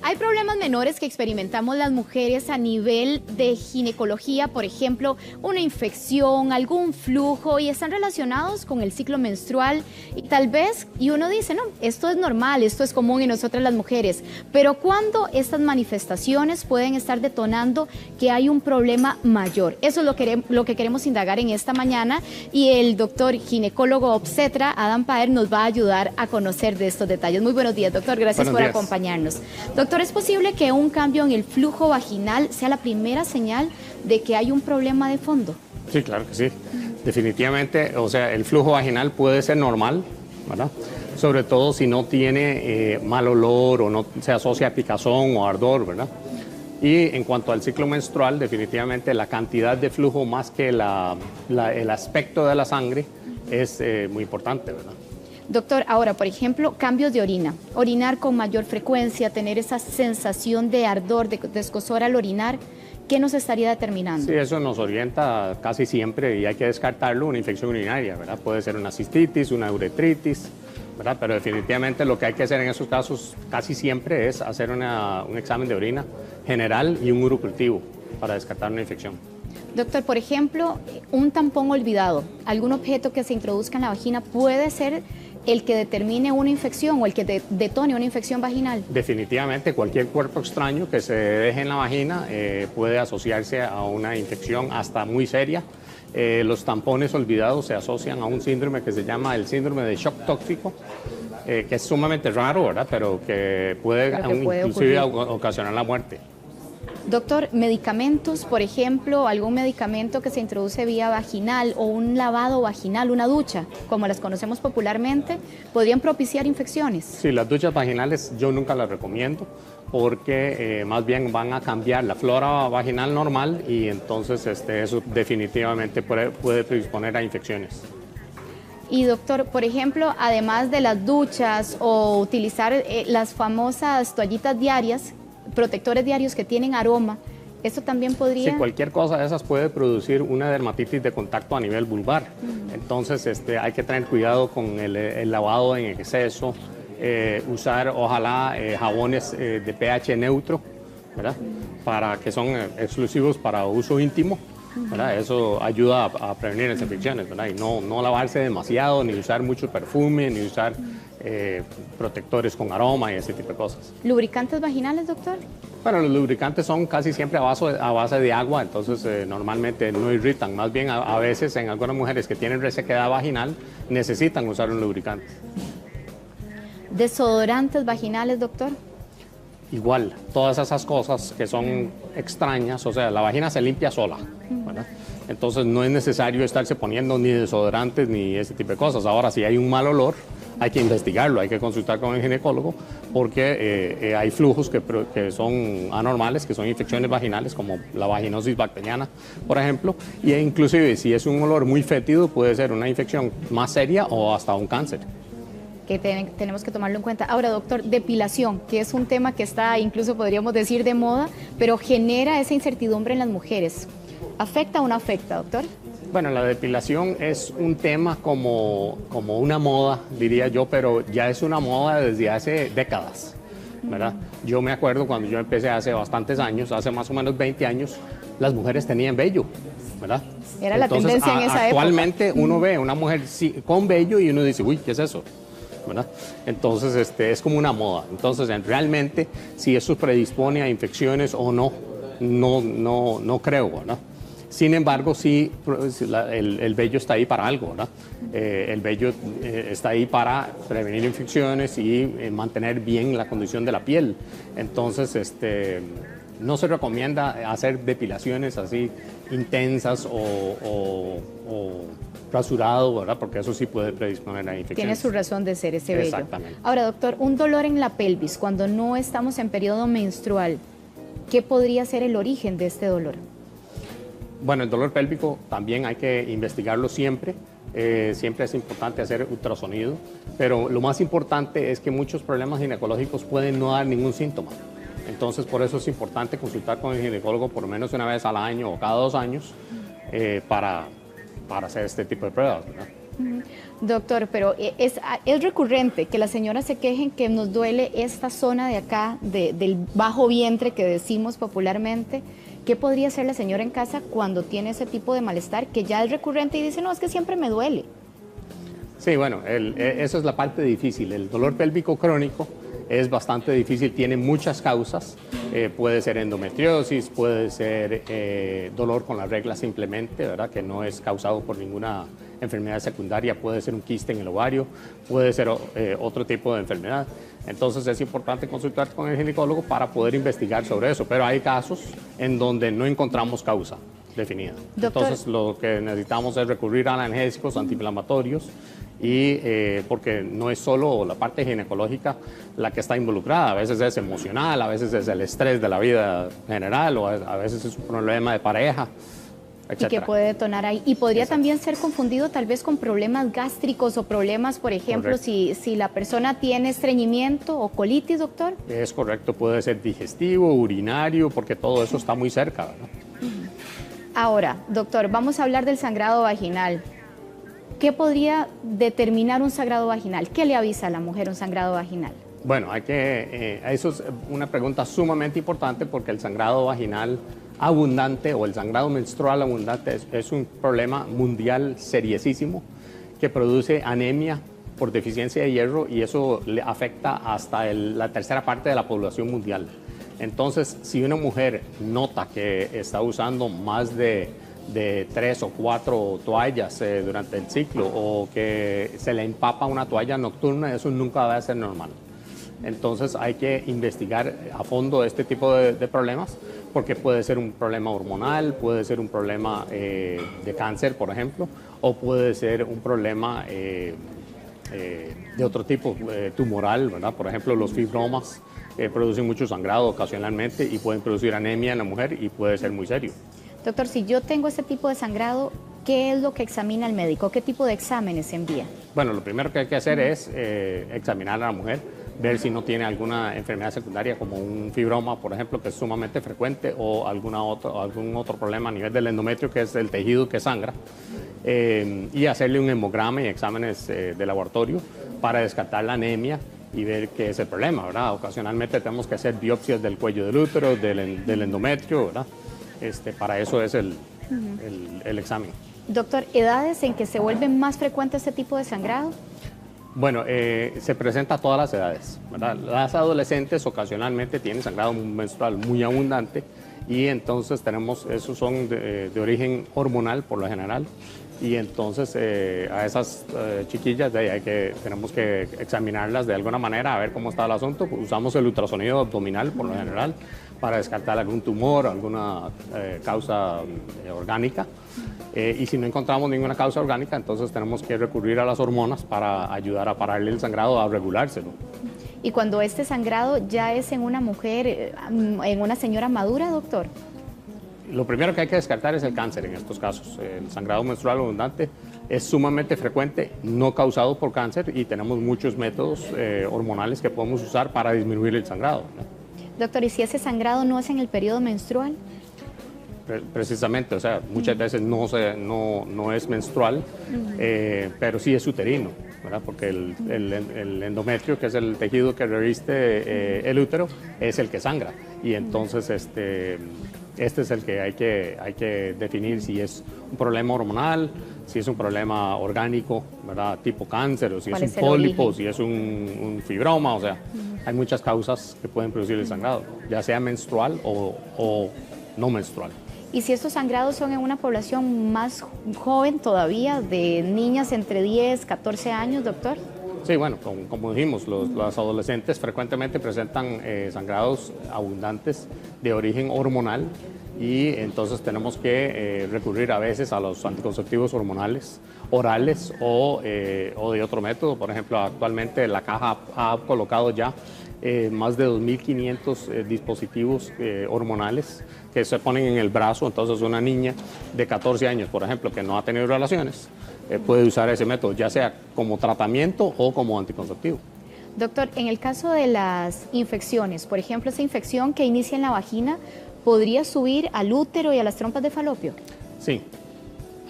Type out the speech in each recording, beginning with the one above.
Hay problemas menores que experimentamos las mujeres a nivel de ginecología, por ejemplo, una infección, algún flujo, y están relacionados con el ciclo menstrual. Y tal vez, y uno dice, no, esto es normal, esto es común en nosotras las mujeres. Pero ¿cuándo estas manifestaciones pueden estar detonando que hay un problema mayor? Eso es lo que queremos indagar en esta mañana, y el doctor ginecólogo obstetra Adam Paer nos va a ayudar a conocer de estos detalles. Muy buenos días, doctor. Gracias por acompañarnos. Doctor, ¿es posible que un cambio en el flujo vaginal sea la primera señal de que hay un problema de fondo? Sí, claro que sí. Definitivamente, o sea, el flujo vaginal puede ser normal, ¿verdad? Sobre todo si no tiene mal olor o no se asocia a picazón o ardor, ¿verdad? Y en cuanto al ciclo menstrual, definitivamente la cantidad de flujo más que el aspecto de la sangre es muy importante, ¿verdad? Doctor, ahora, por ejemplo, cambios de orina. Orinar con mayor frecuencia, tener esa sensación de ardor, de escozor al orinar, ¿qué nos estaría determinando? Sí, eso nos orienta casi siempre, y hay que descartarlo, una infección urinaria, ¿verdad? Puede ser una cistitis, una uretritis, ¿verdad? Pero definitivamente lo que hay que hacer en esos casos casi siempre es hacer un examen de orina general y un urocultivo para descartar una infección. Doctor, por ejemplo, un tampón olvidado, algún objeto que se introduzca en la vagina, ¿puede ser el que determine una infección o el que detone una infección vaginal? Definitivamente, cualquier cuerpo extraño que se deje en la vagina puede asociarse a una infección hasta muy seria. Los tampones olvidados se asocian a un síndrome que se llama el síndrome de shock tóxico, que es sumamente raro, ¿verdad? Pero que puede inclusive ocasionar la muerte. Doctor, medicamentos, por ejemplo, algún medicamento que se introduce vía vaginal o un lavado vaginal, una ducha, como las conocemos popularmente, ¿podrían propiciar infecciones? Sí, las duchas vaginales yo nunca las recomiendo porque más bien van a cambiar la flora vaginal normal y entonces eso definitivamente puede predisponer a infecciones. Y doctor, por ejemplo, además de las duchas o utilizar las famosas toallitas diarias, protectores diarios que tienen aroma, ¿esto también podría...? Sí, cualquier cosa de esas puede producir una dermatitis de contacto a nivel vulvar. Entonces hay que tener cuidado con el lavado en exceso, usar ojalá jabones de pH neutro, ¿verdad? Para que son exclusivos para uso íntimo, ¿verdad? Eso ayuda a prevenir las infecciones, ¿verdad? Y no lavarse demasiado, ni usar mucho perfume, ni usar protectores con aroma y ese tipo de cosas. ¿Lubricantes vaginales, doctor? Bueno, los lubricantes son casi siempre a base de agua, entonces normalmente no irritan. Más bien a veces en algunas mujeres que tienen resequedad vaginal necesitan usar un lubricante. ¿Desodorantes vaginales, doctor? Igual, todas esas cosas que son extrañas, o sea, la vagina se limpia sola, ¿verdad? Entonces no es necesario estarse poniendo ni desodorantes ni ese tipo de cosas. Ahora, si hay un mal olor, hay que investigarlo, hay que consultar con el ginecólogo porque hay flujos que son anormales, que son infecciones vaginales como la vaginosis bacteriana, por ejemplo, y inclusive si es un olor muy fétido puede ser una infección más seria o hasta un cáncer. Que tenemos que tomarlo en cuenta. Ahora, doctor, depilación, que es un tema que está, incluso podríamos decir, de moda, pero genera esa incertidumbre en las mujeres. ¿Afecta o no afecta, doctor? Bueno, la depilación es un tema como una moda, diría yo, pero ya es una moda desde hace décadas, ¿verdad? Yo me acuerdo cuando yo empecé hace bastantes años, hace más o menos 20 años, las mujeres tenían vello, ¿verdad? Era la tendencia en esa época. Actualmente uno ve una mujer con vello y uno dice, uy, ¿qué es eso? ¿Verdad? Entonces es como una moda. Entonces realmente si eso predispone a infecciones o no creo, ¿verdad? Sin embargo, sí, el vello está ahí para algo, ¿verdad? El vello está ahí para prevenir infecciones y mantener bien la condición de la piel. Entonces, no se recomienda hacer depilaciones así intensas o rasurado, ¿verdad? Porque eso sí puede predisponer a infecciones. Tiene su razón de ser ese vello. Exactamente. Ahora, doctor, un dolor en la pelvis cuando no estamos en periodo menstrual, ¿qué podría ser el origen de este dolor? Bueno, el dolor pélvico también hay que investigarlo siempre. Siempre es importante hacer ultrasonido, pero lo más importante es que muchos problemas ginecológicos pueden no dar ningún síntoma. Entonces, por eso es importante consultar con el ginecólogo por lo menos una vez al año o cada 2 años para hacer este tipo de pruebas, ¿verdad? Doctor, pero es recurrente que las señoras se quejen que nos duele esta zona de acá, del bajo vientre que decimos popularmente. ¿Qué podría hacer la señora en casa cuando tiene ese tipo de malestar que ya es recurrente y dice, no, es que siempre me duele? Sí, bueno, esa es la parte difícil. El dolor pélvico crónico es bastante difícil, tiene muchas causas. Puede ser endometriosis, puede ser dolor con la regla simplemente, ¿verdad? Que no es causado por ninguna enfermedad secundaria, puede ser un quiste en el ovario, puede ser otro tipo de enfermedad. Entonces es importante consultar con el ginecólogo para poder investigar sobre eso, pero hay casos en donde no encontramos causa definida. Doctor, entonces lo que necesitamos es recurrir a analgésicos, antiinflamatorios, y porque no es solo la parte ginecológica la que está involucrada, a veces es emocional, a veces es el estrés de la vida general, o a veces es un problema de pareja, etcétera. Y que puede detonar ahí. Y podría también ser confundido tal vez con problemas gástricos o problemas, por ejemplo, si la persona tiene estreñimiento o colitis, doctor. Es correcto, puede ser digestivo, urinario, porque todo eso está muy cerca, ¿verdad? Ahora, doctor, vamos a hablar del sangrado vaginal. ¿Qué podría determinar un sangrado vaginal? ¿Qué le avisa a la mujer un sangrado vaginal? Bueno, eso es una pregunta sumamente importante porque el sangrado vaginal abundante o el sangrado menstrual abundante es un problema mundial seriosísimo que produce anemia por deficiencia de hierro y eso le afecta hasta la tercera parte de la población mundial. Entonces, si una mujer nota que está usando más de 3 o 4 toallas durante el ciclo o que se le empapa una toalla nocturna, eso nunca va a ser normal. Entonces hay que investigar a fondo este tipo de problemas porque puede ser un problema hormonal, puede ser un problema de cáncer, por ejemplo, o puede ser un problema de otro tipo, tumoral, ¿verdad? Por ejemplo, los fibromas producen mucho sangrado ocasionalmente y pueden producir anemia en la mujer y puede ser muy serio. Doctor, si yo tengo este tipo de sangrado, ¿qué es lo que examina el médico? ¿Qué tipo de exámenes se envía? Bueno, lo primero que hay que hacer es examinar a la mujer, ver si no tiene alguna enfermedad secundaria como un fibroma, por ejemplo, que es sumamente frecuente, o algún otro problema a nivel del endometrio, que es el tejido que sangra, y hacerle un hemograma y exámenes de laboratorio para descartar la anemia y ver qué es el problema, ¿verdad? Ocasionalmente tenemos que hacer biopsias del cuello del útero, del endometrio, ¿verdad? Para eso es el examen. Doctor, ¿edades en que se vuelve más frecuente este tipo de sangrado? Bueno, se presenta a todas las edades, ¿verdad? Las adolescentes ocasionalmente tienen sangrado menstrual muy abundante y entonces esos son de origen hormonal por lo general y entonces a esas chiquillas tenemos que examinarlas de alguna manera a ver cómo está el asunto. Usamos el ultrasonido abdominal por lo general para descartar algún tumor, alguna causa orgánica. Y si no encontramos ninguna causa orgánica, entonces tenemos que recurrir a las hormonas para ayudar a pararle el sangrado, a regulárselo. ¿Y cuando este sangrado ya es en una mujer, en una señora madura, doctor? Lo primero que hay que descartar es el cáncer en estos casos. El sangrado menstrual abundante es sumamente frecuente, no causado por cáncer, y tenemos muchos métodos hormonales que podemos usar para disminuir el sangrado, ¿no? Doctor, ¿y si ese sangrado no es en el periodo menstrual? Precisamente, o sea, muchas veces no es menstrual, pero sí es uterino, ¿verdad? Porque el endometrio, que es el tejido que reviste el útero, es el que sangra. Y entonces este es el que hay que definir si es un problema hormonal, si es un problema orgánico, ¿verdad? Tipo cáncer, o si es un pólipo, si es un fibroma, o sea, hay muchas causas que pueden producir el sangrado, ya sea menstrual o no menstrual. ¿Y si estos sangrados son en una población más joven todavía, de niñas entre 10, 14 años, doctor? Sí, bueno, como dijimos, los adolescentes frecuentemente presentan sangrados abundantes de origen hormonal y entonces tenemos que recurrir a veces a los anticonceptivos hormonales orales o de otro método. Por ejemplo, actualmente la caja ha colocado ya más de 2.500 dispositivos hormonales que se ponen en el brazo. Entonces una niña de 14 años, por ejemplo, que no ha tenido relaciones, puede usar ese método, ya sea como tratamiento o como anticonceptivo. Doctor, en el caso de las infecciones, por ejemplo, esa infección que inicia en la vagina, ¿podría subir al útero y a las trompas de falopio? Sí.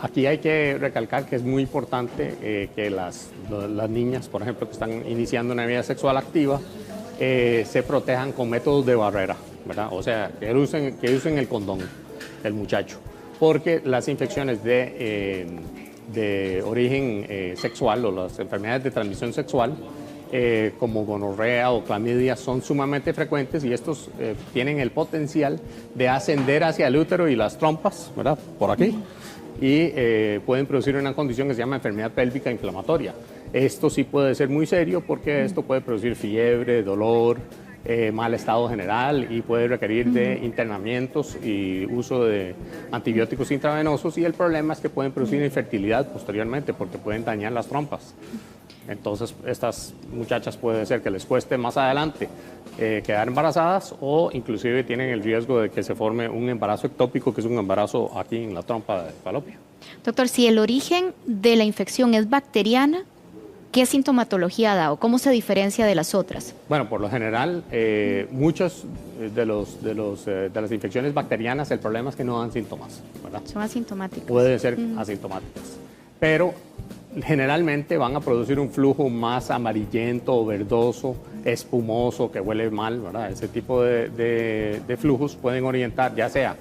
Aquí hay que recalcar que es muy importante que las niñas, por ejemplo, que están iniciando una vida sexual activa, se protejan con métodos de barrera, ¿verdad? O sea, que usen el condón, el muchacho, porque las infecciones de origen sexual o las enfermedades de transmisión sexual, como gonorrea o clamidia, son sumamente frecuentes y estos tienen el potencial de ascender hacia el útero y las trompas, ¿verdad? Por aquí, y pueden producir una condición que se llama enfermedad pélvica inflamatoria. Esto sí puede ser muy serio porque esto puede producir fiebre, dolor, mal estado general y puede requerir de internamientos y uso de antibióticos intravenosos, y el problema es que pueden producir infertilidad posteriormente porque pueden dañar las trompas. Entonces, estas muchachas puede ser que les cueste más adelante quedar embarazadas, o inclusive tienen el riesgo de que se forme un embarazo ectópico, que es un embarazo aquí en la trompa de falopio. Doctor, si el origen de la infección es bacteriana, ¿qué sintomatología da o cómo se diferencia de las otras? Bueno, por lo general, muchos de las infecciones bacterianas, el problema es que no dan síntomas, ¿verdad? Son asintomáticas. Pueden ser asintomáticas, pero generalmente van a producir un flujo más amarillento, verdoso, espumoso, que huele mal, ¿verdad? Ese tipo de flujos pueden orientar ya sea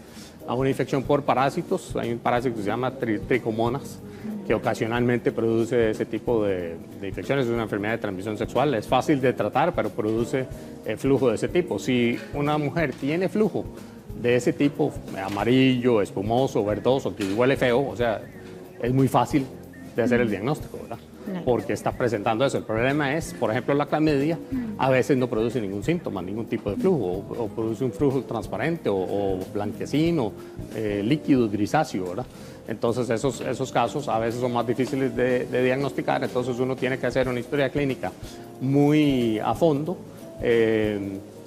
a una infección por parásitos. Hay un parásito que se llama tricomonas, que ocasionalmente produce ese tipo de infecciones. Es una enfermedad de transmisión sexual, es fácil de tratar, pero produce flujo de ese tipo. Si una mujer tiene flujo de ese tipo, amarillo, espumoso, verdoso, que huele feo, o sea, es muy fácil de hacer el diagnóstico, ¿verdad? Porque está presentando eso. El problema es, por ejemplo, la clamidia a veces no produce ningún síntoma, ningún tipo de flujo, o produce un flujo transparente o blanquecino, líquido, grisáceo, ¿verdad? Entonces esos casos a veces son más difíciles de diagnosticar, entonces uno tiene que hacer una historia clínica muy a fondo,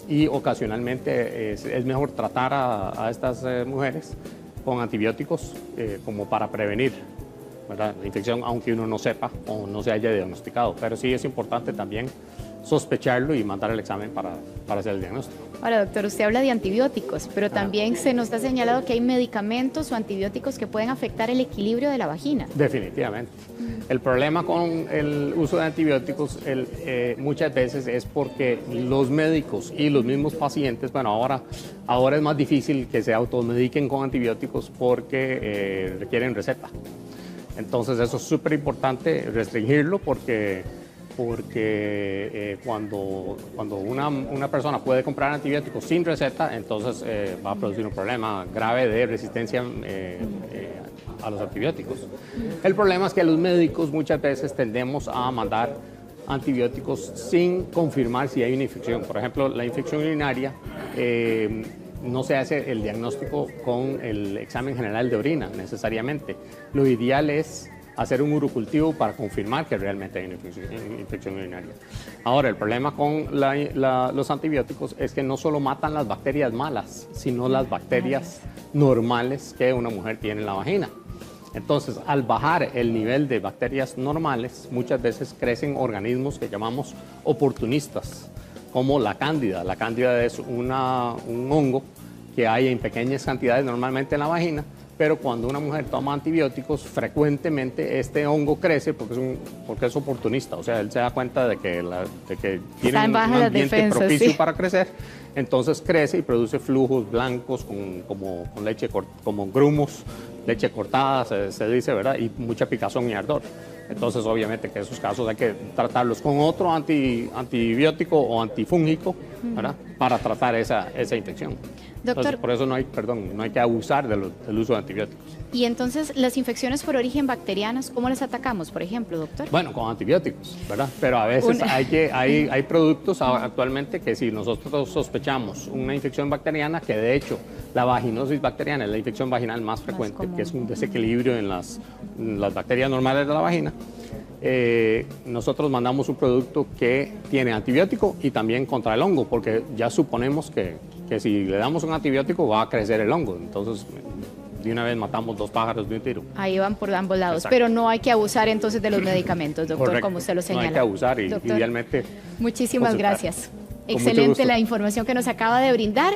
y ocasionalmente es mejor tratar a estas mujeres con antibióticos como para prevenir, ¿verdad?, la infección, aunque uno no sepa o no se haya diagnosticado. Pero sí es importante también sospecharlo y mandar el examen para hacer el diagnóstico. Ahora, doctor, usted habla de antibióticos, pero también se nos ha señalado que hay medicamentos o antibióticos que pueden afectar el equilibrio de la vagina. Definitivamente. El problema con el uso de antibióticos muchas veces es porque los médicos y los mismos pacientes, bueno, ahora es más difícil que se automediquen con antibióticos porque requieren receta. Entonces eso es súper importante restringirlo porque cuando una persona puede comprar antibióticos sin receta, entonces va a producir un problema grave de resistencia a los antibióticos. El problema es que los médicos muchas veces tendemos a mandar antibióticos sin confirmar si hay una infección. Por ejemplo, la infección urinaria, no se hace el diagnóstico con el examen general de orina necesariamente. Lo ideal es hacer un urocultivo para confirmar que realmente hay una infección urinaria. Ahora, el problema con los antibióticos es que no solo matan las bacterias malas, sino las bacterias normales que una mujer tiene en la vagina. Entonces, al bajar el nivel de bacterias normales, muchas veces crecen organismos que llamamos oportunistas, como la cándida. La cándida es un hongo que hay en pequeñas cantidades normalmente en la vagina, pero cuando una mujer toma antibióticos, frecuentemente este hongo crece porque es oportunista. O sea, él se da cuenta de que tiene un ambiente propicio para crecer, entonces crece y produce flujos blancos como leche, como grumos, leche cortada, se dice, ¿verdad? Y mucha picazón y ardor. Entonces, obviamente que esos casos hay que tratarlos con otro antibiótico o antifúngico, ¿verdad?, para tratar esa infección. Doctor, entonces, por eso no hay que abusar del uso de antibióticos. Y entonces, las infecciones por origen bacterianas, ¿cómo las atacamos, por ejemplo, doctor? Bueno, con antibióticos, ¿verdad? Pero a veces hay productos actualmente que si nosotros sospechamos una infección bacteriana, que de hecho la vaginosis bacteriana es la infección vaginal más frecuente, que es un desequilibrio en las bacterias normales de la vagina, nosotros mandamos un producto que tiene antibiótico y también contra el hongo, porque ya suponemos que si le damos un antibiótico va a crecer el hongo. Entonces, de una vez matamos dos pájaros de un tiro. Ahí van por ambos lados. Exacto. Pero no hay que abusar entonces de los medicamentos, doctor. Correcto. Como usted lo señala. No hay que abusar y doctor, idealmente... Muchísimas gracias. Excelente la información que nos acaba de brindar.